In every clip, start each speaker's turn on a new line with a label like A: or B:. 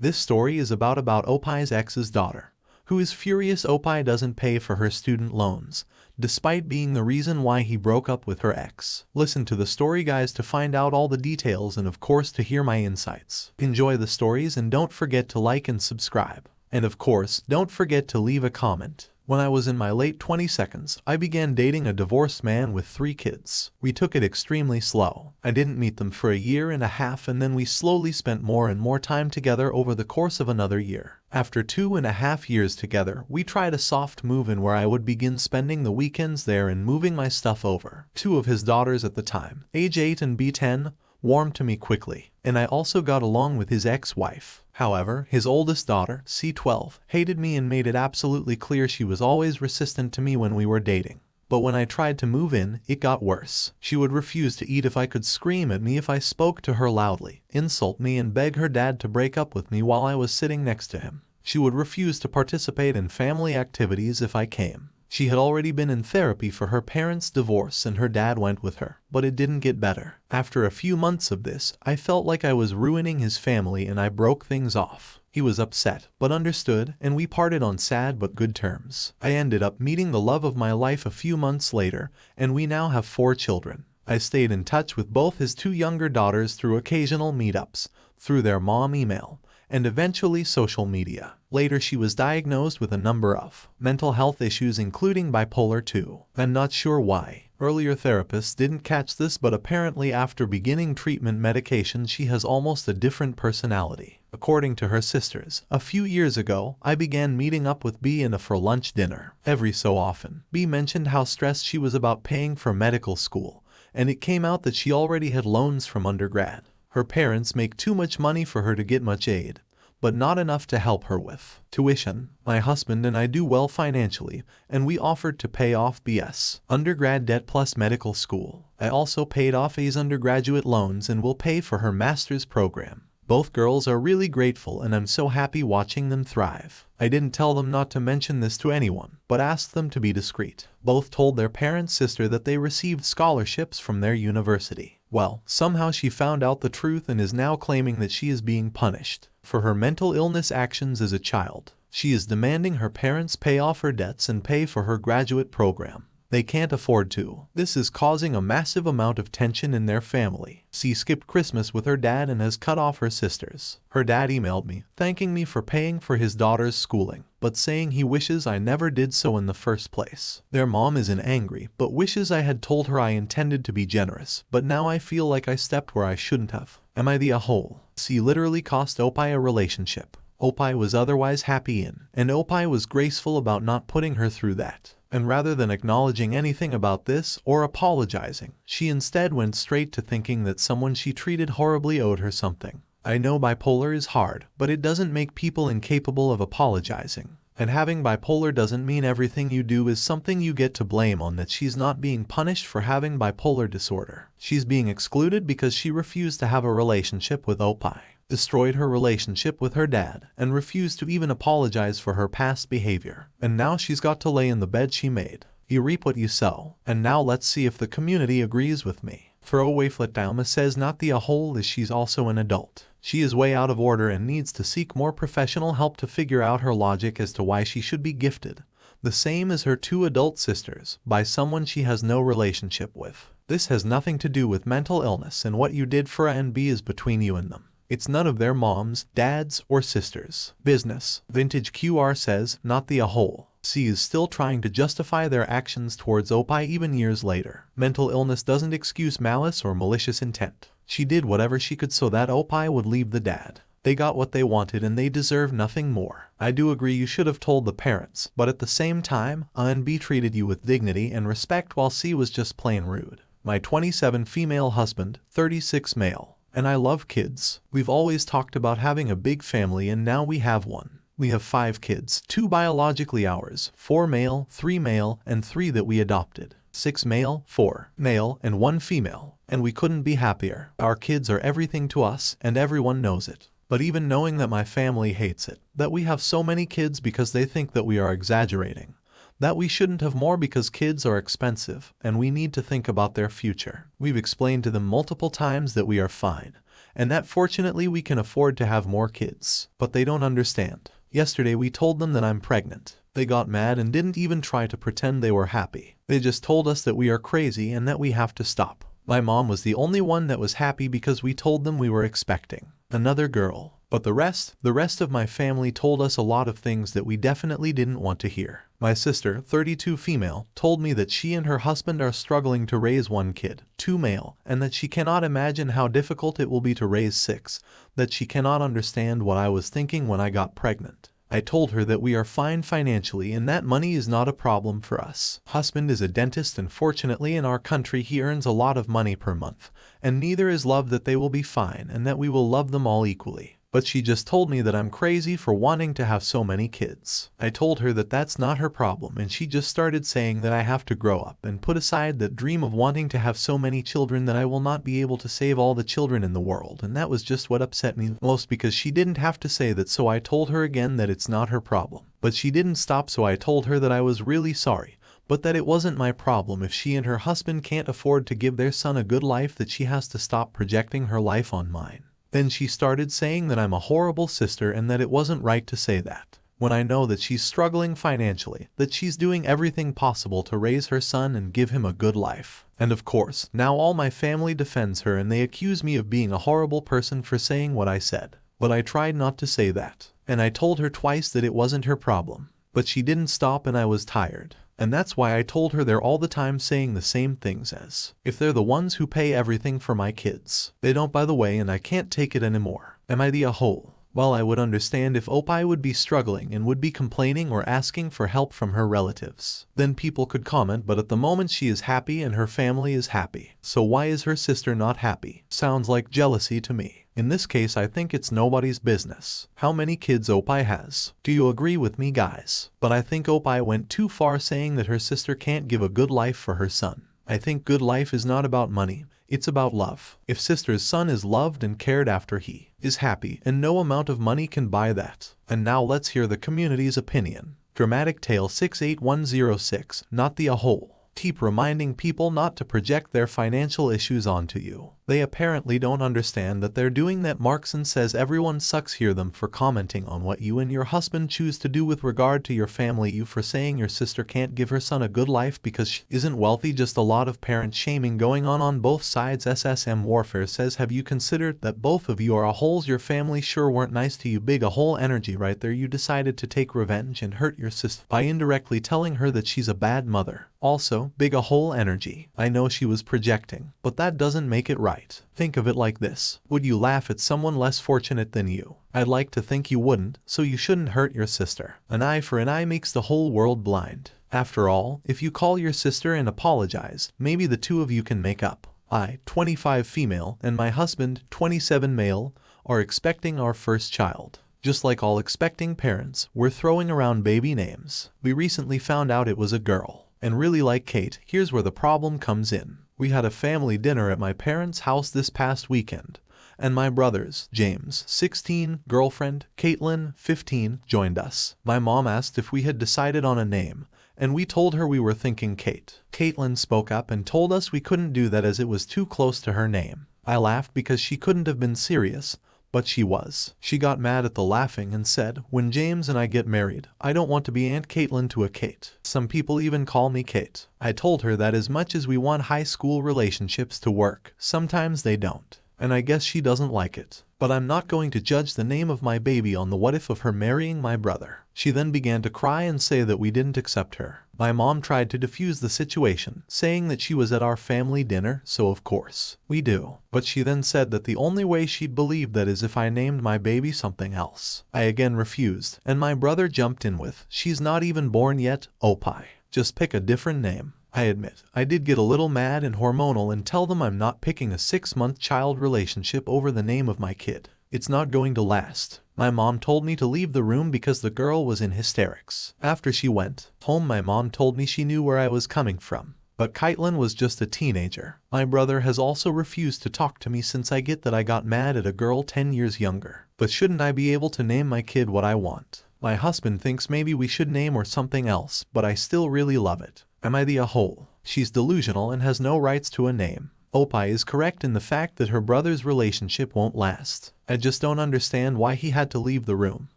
A: This story is about Opai's ex's daughter, who is furious Opai doesn't pay for her student loans, despite being the reason why he broke up with her ex. Listen to the story, guys, to find out all the details and of course to hear my insights. Enjoy the stories and don't forget to like and subscribe. And of course, don't forget to leave a comment. When I was in my late 20s, I began dating a divorced man with 3 kids. We took it extremely slow. I didn't meet them for a year and a half, and then we slowly spent more and more time together over the course of another year. After 2.5 years together, we tried a soft move-in where I would begin spending the weekends there and moving my stuff over. 2 of his daughters at the time, age 8 and B10, warmed to me quickly, and I also got along with his ex-wife. However, his oldest daughter, C12, hated me and made it absolutely clear she was always resistant to me when we were dating. But when I tried to move in, it got worse. She would refuse to eat if I could, scream at me if I spoke to her loudly, insult me, and beg her dad to break up with me while I was sitting next to him. She would refuse to participate in family activities if I came. She had already been in therapy for her parents' divorce and her dad went with her, but it didn't get better. After a few months of this, I felt like I was ruining his family and I broke things off. He was upset, but understood, and we parted on sad but good terms. I ended up meeting the love of my life a few months later, and we now have 4 children. I stayed in touch with both his 2 younger daughters through occasional meetups, through their mom email, and eventually social media. Later, she was diagnosed with a number of mental health issues including bipolar 2. I'm not sure why. Earlier therapists didn't catch this, but apparently after beginning treatment medication she has almost a different personality. According to her sisters, a few years ago, I began meeting up with B for lunch dinner. Every so often, B mentioned how stressed she was about paying for medical school, and it came out that she already had loans from undergrad. Her parents make too much money for her to get much aid, but not enough to help her with tuition. My husband and I do well financially, and we offered to pay off B's undergrad debt plus medical school. I also paid off A's undergraduate loans and will pay for her master's program. Both girls are really grateful and I'm so happy watching them thrive. I didn't tell them not to mention this to anyone, but asked them to be discreet. Both told their parents' sister that they received scholarships from their university. Well, somehow she found out the truth and is now claiming that she is being punished for her mental illness actions as a child. She is demanding her parents pay off her debts and pay for her graduate program. They can't afford to. This is causing a massive amount of tension in their family. She skipped Christmas with her dad and has cut off her sisters. Her dad emailed me, thanking me for paying for his daughter's schooling, but saying he wishes I never did so in the first place. Their mom isn't angry, but wishes I had told her I intended to be generous, but now I feel like I stepped where I shouldn't have. Am I the a-hole? She literally cost Opai a relationship Opai was otherwise happy in, and Opai was graceful about not putting her through that. And rather than acknowledging anything about this or apologizing, she instead went straight to thinking that someone she treated horribly owed her something. I know bipolar is hard, but it doesn't make people incapable of apologizing. And having bipolar doesn't mean everything you do is something you get to blame on. That she's not being punished for having bipolar disorder. She's being excluded because she refused to have a relationship with Opai, destroyed her relationship with her dad, and refused to even apologize for her past behavior. And now she's got to lay in the bed she made. You reap what you sow. And now let's see if the community agrees with me. Throwaway Flatdama says not the a-hole is she's also an adult. She is way out of order and needs to seek more professional help to figure out her logic as to why she should be gifted, the same as her 2 adult sisters, by someone she has no relationship with. This has nothing to do with mental illness, and what you did for A and B is between you and them. It's none of their moms, dads, or sisters' business. Vintage QR says, not the a-hole. C is still trying to justify their actions towards Opai even years later. Mental illness doesn't excuse malice or malicious intent. She did whatever she could so that Opai would leave the dad. They got what they wanted and they deserve nothing more. I do agree you should have told the parents, but at the same time, A and B treated you with dignity and respect while C was just plain rude. My 27 female husband, 36 male, and I love kids. We've always talked about having a big family and now we have one. We have 5 kids, 2 biologically ours, 4 male, 3 male, and 3 that we adopted. 6 male, 4 male, and 1 female. And we couldn't be happier. Our kids are everything to us, and everyone knows it. But even knowing that my family hates it, that we have so many kids because they think that we are exaggerating, that we shouldn't have more because kids are expensive, and we need to think about their future. We've explained to them multiple times that we are fine, and that fortunately we can afford to have more kids. But they don't understand. Yesterday we told them that I'm pregnant. They got mad and didn't even try to pretend they were happy. They just told us that we are crazy and that we have to stop. My mom was the only one that was happy because we told them we were expecting another girl. But the rest of my family told us a lot of things that we definitely didn't want to hear. My sister, 32 female, told me that she and her husband are struggling to raise 1 kid, 2 male, and that she cannot imagine how difficult it will be to raise 6, that she cannot understand what I was thinking when I got pregnant. I told her that we are fine financially and that money is not a problem for us. Husband is a dentist and fortunately in our country he earns a lot of money per month, and neither is love, that they will be fine and that we will love them all equally. But she just told me that I'm crazy for wanting to have so many kids. I told her that that's not her problem, and she just started saying that I have to grow up and put aside that dream of wanting to have so many children, that I will not be able to save all the children in the world, and that was just what upset me most, because she didn't have to say that. So I told her again that it's not her problem. But she didn't stop, so I told her that I was really sorry, but that it wasn't my problem if she and her husband can't afford to give their son a good life, that she has to stop projecting her life on mine. Then she started saying that I'm a horrible sister and that it wasn't right to say that, when I know that she's struggling financially, that she's doing everything possible to raise her son and give him a good life. And of course, now all my family defends her and they accuse me of being a horrible person for saying what I said. But I tried not to say that, and I told her twice that it wasn't her problem. But she didn't stop and I was tired. And that's why I told her they're all the time saying the same things as if they're the ones who pay everything for my kids. They don't, by the way, and I can't take it anymore. Am I the a-hole? Well, I would understand if Opie would be struggling and would be complaining or asking for help from her relatives. Then people could comment, but at the moment she is happy and her family is happy. So why is her sister not happy? Sounds like jealousy to me. In this case, I think it's nobody's business how many kids Opie has. Do you agree with me, guys? But I think Opie went too far saying that her sister can't give a good life for her son. I think good life is not about money. It's about love. If sister's son is loved and cared after, he is happy, and no amount of money can buy that. And now let's hear the community's opinion. Dramatic Tale 68106, not the a-hole. Keep reminding people not to project their financial issues onto you. They apparently don't understand that they're doing that. Markson says everyone sucks. Hear them for commenting on what you and your husband choose to do with regard to your family. You for saying your sister can't give her son a good life because she isn't wealthy. Just a lot of parent shaming going on both sides. SSM Warfare says, have you considered that both of you are a-holes? Your family sure weren't nice to you. Big a-hole energy right there. You decided to take revenge and hurt your sister by indirectly telling her that she's a bad mother. Also, big a-hole energy. I know she was projecting, but that doesn't make it right. Think of it like this. Would you laugh at someone less fortunate than you? I'd like to think you wouldn't, so you shouldn't hurt your sister. An eye for an eye makes the whole world blind. After all, if you call your sister and apologize, maybe the two of you can make up. I, 25 female, and my husband, 27 male, are expecting our first child. Just like all expecting parents, we're throwing around baby names. We recently found out it was a girl. And really like Kate. Here's where the problem comes in. We had a family dinner at my parents' house this past weekend, and my brothers, James, 16, girlfriend, Caitlin, 15, joined us. My mom asked if we had decided on a name, and we told her we were thinking Kate. Caitlin spoke up and told us we couldn't do that as it was too close to her name. I laughed because she couldn't have been serious, but she was. She got mad at the laughing and said, when James and I get married, I don't want to be Aunt Caitlin to a Kate. Some people even call me Kate. I told her that as much as we want high school relationships to work, sometimes they don't. And I guess she doesn't like it. But I'm not going to judge the name of my baby on the what if of her marrying my brother. She then began to cry and say that we didn't accept her. My mom tried to defuse the situation, saying that she was at our family dinner, so of course we do. But she then said that the only way she'd believe that is if I named my baby something else. I again refused, and my brother jumped in with, she's not even born yet, Opie. Just pick a different name. I admit, I did get a little mad and hormonal and tell them I'm not picking a 6-month child relationship over the name of my kid. It's not going to last. My mom told me to leave the room because the girl was in hysterics. After she went home, my mom told me she knew where I was coming from. But Caitlin was just a teenager. My brother has also refused to talk to me since I get that I got mad at a girl 10 years younger. But shouldn't I be able to name my kid what I want? My husband thinks maybe we should name or something else, but I still really love it. Am I the a-hole? She's delusional and has no rights to a name. Opie is correct in the fact that her brother's relationship won't last. I just don't understand why he had to leave the room.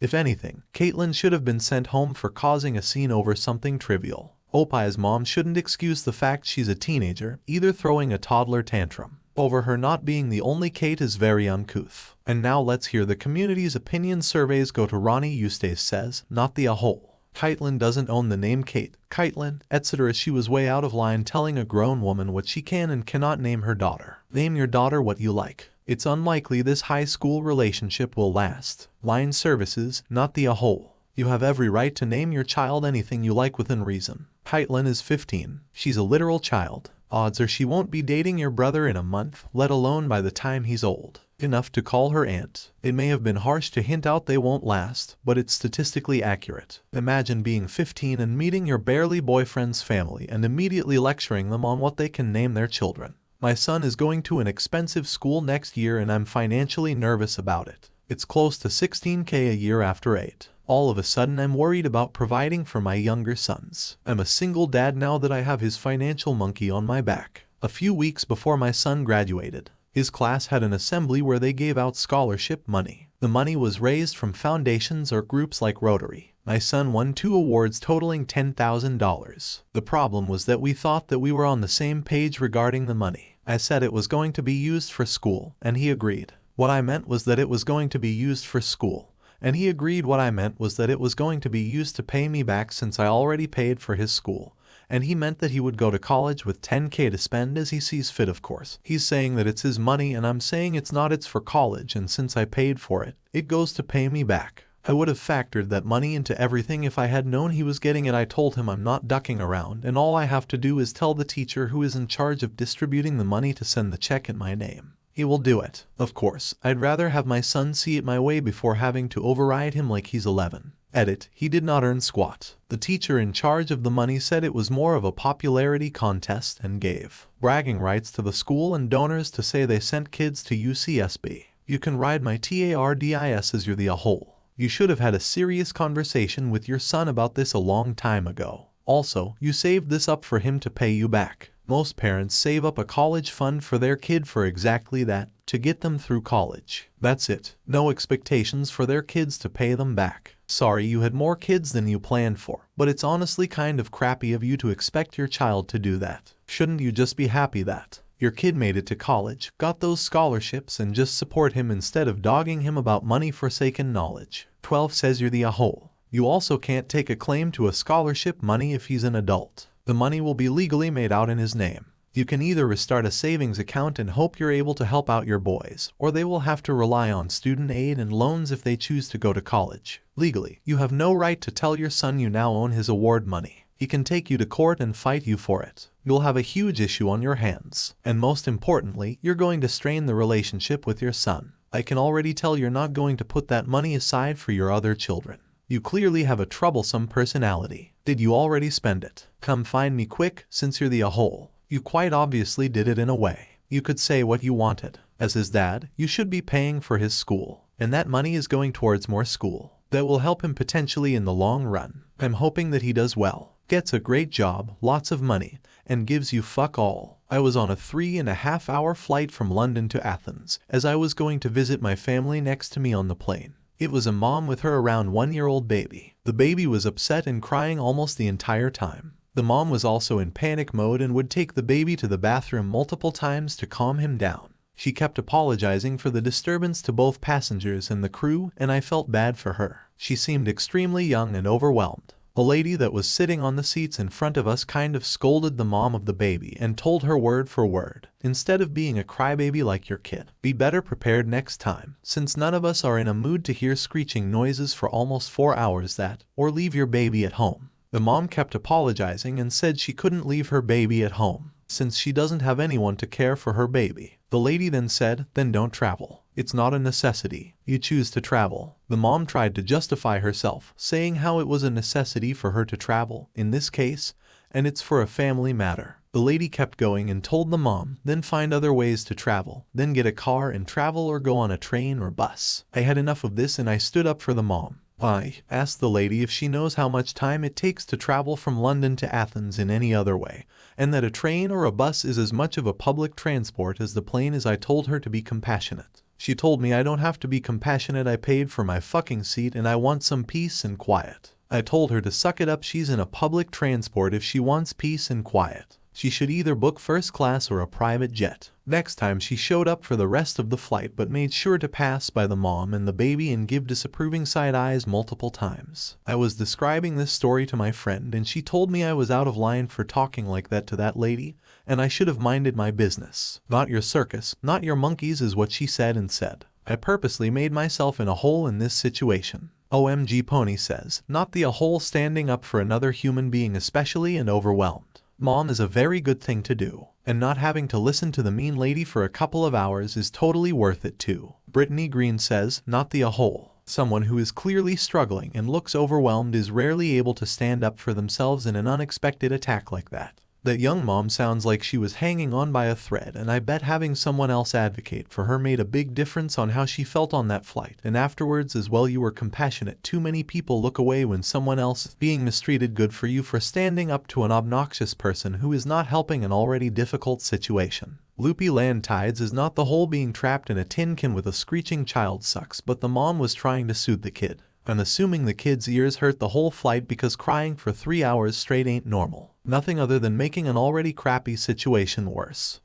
A: If anything, Caitlin should have been sent home for causing a scene over something trivial. Opie's mom shouldn't excuse the fact she's a teenager, either throwing a toddler tantrum over her not being the only Kate is very uncouth. And now let's hear the community's opinion surveys go to Ronnie Eustace says, not the whole. Caitlin doesn't own the name Kate, Caitlin, etc. She was way out of line telling a grown woman what she can and cannot name her daughter. Name your daughter what you like. It's unlikely this high school relationship will last. Line services, not the whole. You have every right to name your child anything you like within reason. Caitlin is 15. She's a literal child. Odds are she won't be dating your brother in a month, let alone by the time he's old enough to call her aunt. It may have been harsh to hint out they won't last, but it's statistically accurate. Imagine being 15 and meeting your barely boyfriend's family and immediately lecturing them on what they can name their children. My son is going to an expensive school next year and I'm financially nervous about it. It's close to $16,000 a year after 8. All of a sudden I'm worried about providing for my younger sons. I'm a single dad now that I have his financial monkey on my back. A few weeks before my son graduated, his class had an assembly where they gave out scholarship money. The money was raised from foundations or groups like Rotary. My son won 2 awards totaling $10,000. The problem was that we thought that we were on the same page regarding the money. I said it was going to be used for school, and he agreed. What I meant was that it was going to be used for school, and he agreed. What I meant was that it was going to be used to pay me back since I already paid for his school. And he meant that he would go to college with $10,000 to spend as he sees fit, of course. He's saying that it's his money and I'm saying it's not, it's for college, and since I paid for it, it goes to pay me back. I would have factored that money into everything if I had known he was getting it. I told him I'm not ducking around and all I have to do is tell the teacher who is in charge of distributing the money to send the check in my name. He will do it. Of course, I'd rather have my son see it my way before having to override him like he's 11. Edit, he did not earn squat. The teacher in charge of the money said it was more of a popularity contest and gave bragging rights to the school and donors to say they sent kids to UCSB. You can ride my TARDIS as you're the whole. You should have had a serious conversation with your son about this a long time ago. Also, you saved this up for him to pay you back. Most parents save up a college fund for their kid for exactly that, to get them through college. That's it. No expectations for their kids to pay them back. Sorry you had more kids than you planned for, but it's honestly kind of crappy of you to expect your child to do that. Shouldn't you just be happy that your kid made it to college, got those scholarships, and just support him instead of dogging him about money-forsaken knowledge? 12 says you're the whole. You also can't take a claim to a scholarship money if he's an adult. The money will be legally made out in his name. You can either restart a savings account and hope you're able to help out your boys, or they will have to rely on student aid and loans if they choose to go to college. Legally, you have no right to tell your son you now own his award money. He can take you to court and fight you for it. You'll have a huge issue on your hands. And most importantly, you're going to strain the relationship with your son. I can already tell you're not going to put that money aside for your other children. You clearly have a troublesome personality. Did you already spend it? Come find me quick, since you're the whole. You quite obviously did it in a way. You could say what you wanted. As his dad, you should be paying for his school. And that money is going towards more school. That will help him potentially in the long run. I'm hoping that he does well, gets a great job, lots of money, and gives you fuck all. I was on a 3.5-hour flight from London to Athens, as I was going to visit my family next to me on the plane. It was a mom with her around 1-year-old baby. The baby was upset and crying almost the entire time. The mom was also in panic mode and would take the baby to the bathroom multiple times to calm him down. She kept apologizing for the disturbance to both passengers and the crew, and I felt bad for her. She seemed extremely young and overwhelmed. A lady that was sitting on the seats in front of us kind of scolded the mom of the baby and told her word for word, instead of being a crybaby like your kid, be better prepared next time, since none of us are in a mood to hear screeching noises for almost 4 hours or leave your baby at home. The mom kept apologizing and said she couldn't leave her baby at home, since she doesn't have anyone to care for her baby. The lady then said, then don't travel. It's not a necessity. You choose to travel. The mom tried to justify herself, saying how it was a necessity for her to travel, in this case, and it's for a family matter. The lady kept going and told the mom, then find other ways to travel, then get a car and travel or go on a train or bus. I had enough of this and I stood up for the mom. I asked the lady if she knows how much time it takes to travel from London to Athens in any other way, and that a train or a bus is as much of a public transport as the plane is. I told her to be compassionate. She told me I don't have to be compassionate, I paid for my fucking seat and I want some peace and quiet. I told her to suck it up, she's in a public transport. If she wants peace and quiet, she should either book first class or a private jet. Next time she showed up for the rest of the flight but made sure to pass by the mom and the baby and give disapproving side eyes multiple times. I was describing this story to my friend and she told me I was out of line for talking like that to that lady, and I should have minded my business. Not your circus, not your monkeys is what she said and said. I purposely made myself in a hole in this situation. OMG Pony says, not the a hole standing up for another human being especially and overwhelmed. Mom is a very good thing to do, and not having to listen to the mean lady for a couple of hours is totally worth it too. Brittany Green says, not the a hole. Someone who is clearly struggling and looks overwhelmed is rarely able to stand up for themselves in an unexpected attack like that. That young mom sounds like she was hanging on by a thread, and I bet having someone else advocate for her made a big difference on how she felt on that flight and afterwards as well. You were compassionate. Too many people look away when someone else is being mistreated. Good for you for standing up to an obnoxious person who is not helping an already difficult situation. Loopy Land Tides is not the whole being trapped in a tin can with a screeching child sucks, but the mom was trying to soothe the kid. I'm assuming the kid's ears hurt the whole flight because crying for 3 hours straight ain't normal. Nothing other than making an already crappy situation worse.